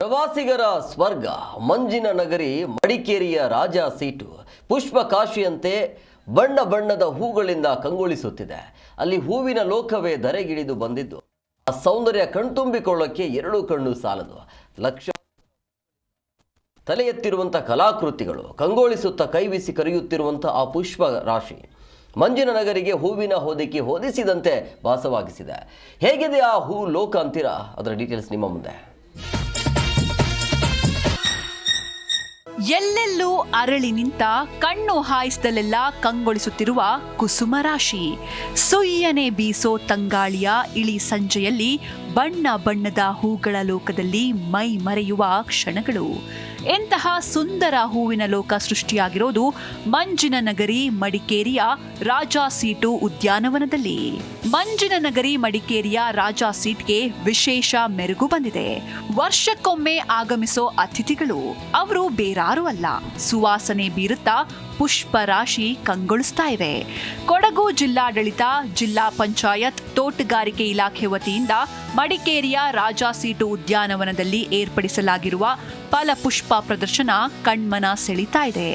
ಪ್ರವಾಸಿಗರ ಸ್ವರ್ಗ ಮಂಜಿನ ನಗರಿ ಮಡಿಕೇರಿಯ ರಾಜ ಸೀಟು ಪುಷ್ಪ ಕಾಶಿಯಂತೆ ಬಣ್ಣ ಬಣ್ಣದ ಹೂಗಳಿಂದ ಕಂಗೊಳಿಸುತ್ತಿದೆ. ಅಲ್ಲಿ ಹೂವಿನ ಲೋಕವೇ ಧರೆಗಿಳಿದು ಬಂದಿದ್ದು ಆ ಸೌಂದರ್ಯ ಕಣ್ತುಂಬಿಕೊಳ್ಳಕ್ಕೆ ಎರಡು ಕಣ್ಣು ಸಾಲದು. ಲಕ್ಷ ತಲೆ ಎತ್ತಿರುವಂಥ ಕಲಾಕೃತಿಗಳು ಕಂಗೊಳಿಸುತ್ತಾ ಕೈಬೀಸಿ ಕರೆಯುತ್ತಿರುವಂಥ ಆ ಪುಷ್ಪ ರಾಶಿ ಮಂಜಿನ ನಗರಿಗೆ ಹೂವಿನ ಹೊದಿಕೆ ಹೊದಿಸಿದಂತೆ ಭಾಸವಾಗಿಸಿದೆ. ಹೇಗಿದೆ ಆ ಹೂ ಲೋಕ ಅಂತೀರಾ? ಅದರ ಡೀಟೇಲ್ಸ್ ನಿಮ್ಮ ಮುಂದೆ. ಎಲ್ಲೆಲ್ಲೂ ಅರಳಿ ನಿಂತ ಕಣ್ಣು ಹಾಯಿಸಿದಲ್ಲೆಲ್ಲ ಕಂಗೊಳಿಸುತ್ತಿರುವ ಕುಸುಮ ರಾಶಿ. ಸುಯ್ಯನೆ ಬೀಸೋ ತಂಗಾಳಿಯ ಇಳಿ ಸಂಜೆಯಲ್ಲಿ ಬಣ್ಣ ಬಣ್ಣದ ಹೂಗಳ ಲೋಕದಲ್ಲಿ ಮೈ ಮರೆಯುವ ಕ್ಷಣಗಳು. ಎಂತಹ ಸುಂದರ ಹೂವಿನ ಲೋಕ ಸೃಷ್ಟಿಯಾಗಿರೋದು ಮಂಜಿನ ನಗರಿ ಮಡಿಕೇರಿಯ ರಾಜ ಸೀಟು ಉದ್ಯಾನವನದಲ್ಲಿ. ಮಂಜಿನ ನಗರಿ ಮಡಿಕೇರಿಯ ರಾಜ ಸೀಟ್ಗೆ ವಿಶೇಷ ಮೆರುಗು ಬಂದಿದೆ. ವರ್ಷಕ್ಕೊಮ್ಮೆ ಆಗಮಿಸೋ ಅತಿಥಿಗಳು ಅವರು ಬೇರಾರು ಅಲ್ಲ, ಸುವಾಸನೆ ಬೀರುತ್ತಾ ಪುಷ್ಪ ರಾಶಿ ಕಂಗೊಳಿಸ್ತಾ ಇವೆ. ಕೊಡಗು ಜಿಲ್ಲಾಡಳಿತ, ಜಿಲ್ಲಾ ಪಂಚಾಯತ್, ತೋಟಗಾರಿಕೆ ಇಲಾಖೆ ವತಿಯಿಂದ ಮಡಿಕೇರಿಯ ರಾಜ ಸೀಟು ಉದ್ಯಾನವನದಲ್ಲಿ ಏರ್ಪಡಿಸಲಾಗಿರುವ ಫಲಪುಷ್ಪ ಪ್ರದರ್ಶನ ಕಣ್ಮನ ಸೆಳೀತಾ ಇದೆ.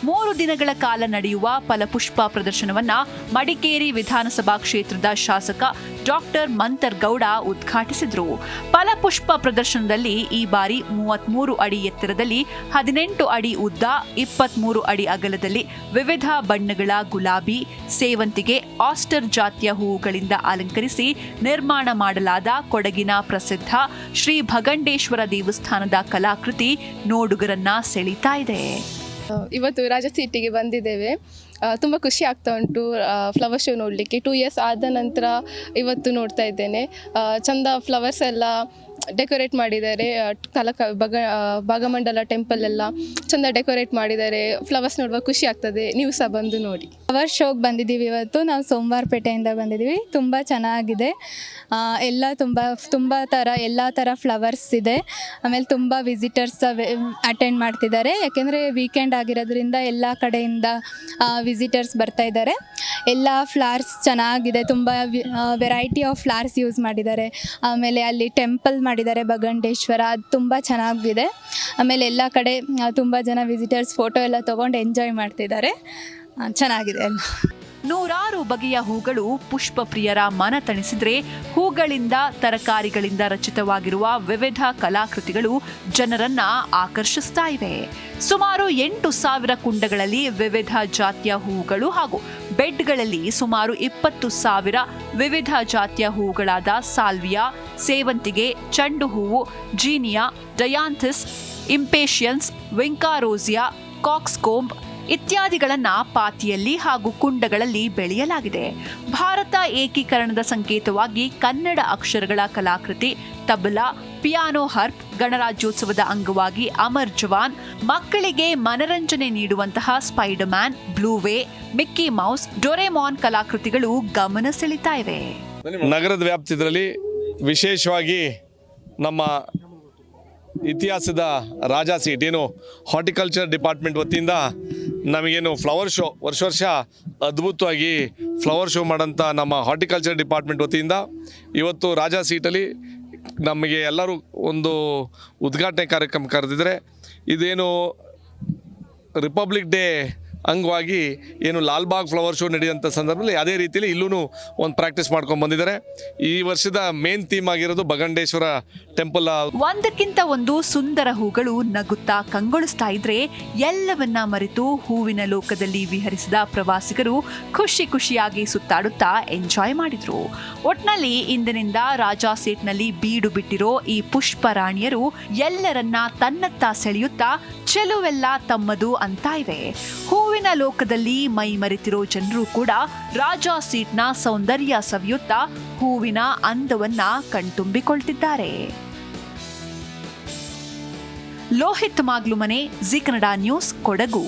3 ದಿನಗಳ ಕಾಲ ನಡೆಯುವ ಫಲಪುಷ್ಪ ಪ್ರದರ್ಶನವನ್ನ ಮಡಿಕೇರಿ ವಿಧಾನಸಭಾ ಕ್ಷೇತ್ರದ ಶಾಸಕ ಡಾಕ್ಟರ್ ಮಂತರ್ಗೌಡ ಉದ್ಘಾಟಿಸಿದ್ರು. ಫಲಪುಷ್ಪ ಪ್ರದರ್ಶನದಲ್ಲಿ ಈ ಬಾರಿ 33 ಅಡಿ ಎತ್ತರದಲ್ಲಿ, 18 ಅಡಿ ಉದ್ದ, 23 ಅಡಿ ಅಗಲದಲ್ಲಿ ವಿವಿಧ ಬಣ್ಣಗಳ ಗುಲಾಬಿ, ಸೇವಂತಿಗೆ, ಆಸ್ಟರ್ ಜಾತಿಯ ಹೂವುಗಳಿಂದ ಅಲಂಕರಿಸಿ ನಿರ್ಮಾಣ ಮಾಡಲಾದ ಕೊಡಗಿನ ಪ್ರಸಿದ್ಧ ಶ್ರೀ ಭಗಂಡೇಶ್ವರ ದೇವಸ್ಥಾನದ ಕಲಾಕೃತಿ ನೋಡುಗರನ್ನ ಸೆಳೀತಾ ಇದೆ. ಇವತ್ತು ರಾಜ ಸೀಟಿಗೆ ಬಂದಿದ್ದೇವೆ. ತುಂಬ ಖುಷಿ ಆಗ್ತಾ ಉಂಟು ಫ್ಲವರ್ ಶೋ ನೋಡಲಿಕ್ಕೆ. 2 ಇಯರ್ಸ್ ಆದ ನಂತರ ಇವತ್ತು ನೋಡ್ತಾ ಇದ್ದೇನೆ. ಚಂದ ಫ್ಲವರ್ಸ್ ಎಲ್ಲ ಡೆಕೋರೇಟ್ ಮಾಡಿದ್ದಾರೆ. ಭಾಗಮಂಡಲ ಟೆಂಪಲ್ ಎಲ್ಲ ಚಂದ ಡೆಕೋರೇಟ್ ಮಾಡಿದ್ದಾರೆ. ಫ್ಲವರ್ಸ್ ನೋಡುವಾಗ ಖುಷಿ ಆಗ್ತದೆ. ನೀವು ಸಹ ಬಂದು ನೋಡಿ. ಫ್ಲವರ್ ಶೋಗೆ ಬಂದಿದ್ದೀವಿ ಇವತ್ತು. ನಾವು ಸೋಮವಾರಪೇಟೆಯಿಂದ ಬಂದಿದ್ದೀವಿ. ತುಂಬ ಚೆನ್ನಾಗಿದೆ. ಎಲ್ಲ ಎಲ್ಲ ಥರ ಫ್ಲವರ್ಸ್ ಇದೆ. ಆಮೇಲೆ ತುಂಬ ವಿಸಿಟರ್ಸ್ ಅಟೆಂಡ್ ಮಾಡ್ತಿದ್ದಾರೆ. ಯಾಕೆಂದರೆ ವೀಕೆಂಡ್ ಆಗಿರೋದ್ರಿಂದ ಎಲ್ಲ ಕಡೆಯಿಂದ ವಿಸಿಟರ್ಸ್ ಬರ್ತಾ ಇದ್ದಾರೆ. ಎಲ್ಲ ಫ್ಲವರ್ಸ್ ಚೆನ್ನಾಗಿದೆ. ತುಂಬ ವೆರೈಟಿ ಆಫ್ ಫ್ಲವರ್ಸ್ ಯೂಸ್ ಮಾಡಿದ್ದಾರೆ. ಆಮೇಲೆ ಅಲ್ಲಿ ಟೆಂಪಲ್ ಮಾಡಿದ್ದಾರೆ ಭಗಂಡೇಶ್ವರ, ಅದು ತುಂಬ ಚೆನ್ನಾಗಿದೆ. ಆಮೇಲೆ ಎಲ್ಲ ಕಡೆ ತುಂಬ ಜನ ವಿಸಿಟರ್ಸ್ ಫೋಟೋ ಎಲ್ಲ ತೊಗೊಂಡು ಎಂಜಾಯ್ ಮಾಡ್ತಿದ್ದಾರೆ. ಚೆನ್ನಾಗಿದೆ ಎಲ್ಲ. ನೂರಾರು ಬಗೆಯ ಹೂಗಳು ಪುಷ್ಪ ಪ್ರಿಯರ ಮನ ತಣಿಸಿದ್ರೆ, ಹೂಗಳಿಂದ, ತರಕಾರಿಗಳಿಂದ ರಚಿತವಾಗಿರುವ ವಿವಿಧ ಕಲಾಕೃತಿಗಳು ಜನರನ್ನ ಆಕರ್ಷಿಸ್ತಾ ಇವೆ. ಸುಮಾರು 8,000 ಕುಂಡಗಳಲ್ಲಿ ವಿವಿಧ ಜಾತಿಯ ಹೂಗಳು ಹಾಗೂ ಬೆಡ್ಗಳಲ್ಲಿ ಸುಮಾರು 20,000 ವಿವಿಧ ಜಾತಿಯ ಹೂಗಳಾದ ಸಾಲ್ವಿಯಾ, ಸೇವಂತಿಗೆ, ಚೆಂಡು ಹೂವು, ಜೀನಿಯಾ, ಡಯಾಂಥಿಸ್, ಇಂಪೇಷಿಯನ್ಸ್, ವಿಂಕಾರೋಸಿಯಾ, ಕಾಕ್ಸ್ಕೋಂಬ್ ಇತ್ಯಾದಿಗಳನ್ನ ಪಾತಿಯಲ್ಲಿ ಹಾಗೂ ಕುಂಡಗಳಲ್ಲಿ ಬೆಳೆಯಲಾಗಿದೆ. ಭಾರತ ಏಕೀಕರಣದ ಸಂಕೇತವಾಗಿ ಕನ್ನಡ ಅಕ್ಷರಗಳ ಕಲಾಕೃತಿ, ತಬಲಾ, ಪಿಯಾನೋ, ಹರ್ಪ್, ಗಣರಾಜ್ಯೋತ್ಸವದ ಅಂಗವಾಗಿ ಅಮರ್ ಜವಾನ್, ಮಕ್ಕಳಿಗೆ ಮನರಂಜನೆ ನೀಡುವಂತಹ ಸ್ಪೈಡರ್ ಮ್ಯಾನ್, ಬ್ಲೂವೇ, ಮಿಕ್ಕಿ ಮೌಸ್, ಡೊರೆಮಾನ್ ಕಲಾಕೃತಿಗಳು ಗಮನ ಸೆಳೀತಾ ಇವೆ. ನಗರದ ವ್ಯಾಪ್ತಿಯಲ್ಲಿ ವಿಶೇಷವಾಗಿ ನಮ್ಮ ಇತಿಹಾಸದ ರಾಜ ಸೀಟ್ ಏನು ಹಾರ್ಟಿಕಲ್ಚರ್ ಡಿಪಾರ್ಟ್ಮೆಂಟ್ ವತಿಯಿಂದ ನಮಗೇನು ಫ್ಲವರ್ ಶೋ ವರ್ಷ ಅದ್ಭುತವಾಗಿ ಫ್ಲವರ್ ಶೋ ಮಾಡೋಂಥ ನಮ್ಮ ಹಾರ್ಟಿಕಲ್ಚರ್ ಡಿಪಾರ್ಟ್ಮೆಂಟ್ ವತಿಯಿಂದ ಇವತ್ತು ರಾಜ ಸೀಟಲ್ಲಿ ನಮಗೆ ಎಲ್ಲರೂ ಒಂದು ಉದ್ಘಾಟನೆ ಕಾರ್ಯಕ್ರಮ ಕರೆದಿದ್ದಾರೆ. ಇದೇನು ರಿಪಬ್ಲಿಕ್ ಡೇ ಅಂಗವಾಗಿ ಏನು ಲಾಲ್ಬಾಗ್ ಫ್ಲವರ್ ಶೋ ನಡೆಯುವಂಥ ಸಂದರ್ಭದಲ್ಲಿ ಅದೇ ರೀತಿಯಲ್ಲಿ ಇಲ್ಲೂ ಒಂದು ಪ್ರಾಕ್ಟೀಸ್ ಮಾಡ್ಕೊಂಡು ಬಂದಿದ್ದಾರೆ. ಈ ವರ್ಷದ ಮೇನ್ ಥೀಮ್ ಆಗಿರೋದು ಭಗಂಡೇಶ್ವರ ಟೆಂಪಲ್. ಒಂದಕ್ಕಿಂತ ಒಂದು ಸುಂದರ ಹೂಗಳು ನಗುತ್ತಾ ಕಂಗೊಳಿಸ್ತಾ ಇದ್ರೆ, ಎಲ್ಲವನ್ನ ಮರೆತು ಹೂವಿನ ಲೋಕದಲ್ಲಿ ವಿಹರಿಸಿದ ಪ್ರವಾಸಿಗರು ಖುಷಿಯಾಗಿ ಸುತ್ತಾಡುತ್ತಾ ಎಂಜಾಯ್ ಮಾಡಿದ್ರು. ಒಟ್ನಲ್ಲಿ ಇಂದಿನಿಂದ ರಾಜಾ ಸೀಟ್ನಲ್ಲಿ ಬೀಡು ಬಿಟ್ಟಿರೋ ಈ ಪುಷ್ಪ ರಾಣಿಯರು ಎಲ್ಲರನ್ನ ತನ್ನತ್ತ ಸೆಳೆಯುತ್ತಾ ಚೆಲುವೆಲ್ಲ ತಮ್ಮದು ಅಂತ ಇವೆ. ಹೂವಿನ ಲೋಕದಲ್ಲಿ ಮೈ ಮರೆತಿರೋ ಜನರು ಕೂಡ ರಾಜಾ ಸೀಟ್ನ ಸೌಂದರ್ಯ ಸವಿಯುತ್ತಾ ಹೂವಿನ ಅಂದವನ್ನ ಕಣ್ತುಂಬಿಕೊಳ್ತಿದ್ದಾರೆ. ಲೋಹಿತ್ ಮಾಗ್ಲುಮನೆ, ಜೀ ಕನ್ನಡ ನ್ಯೂಸ್, ಕೊಡಗು.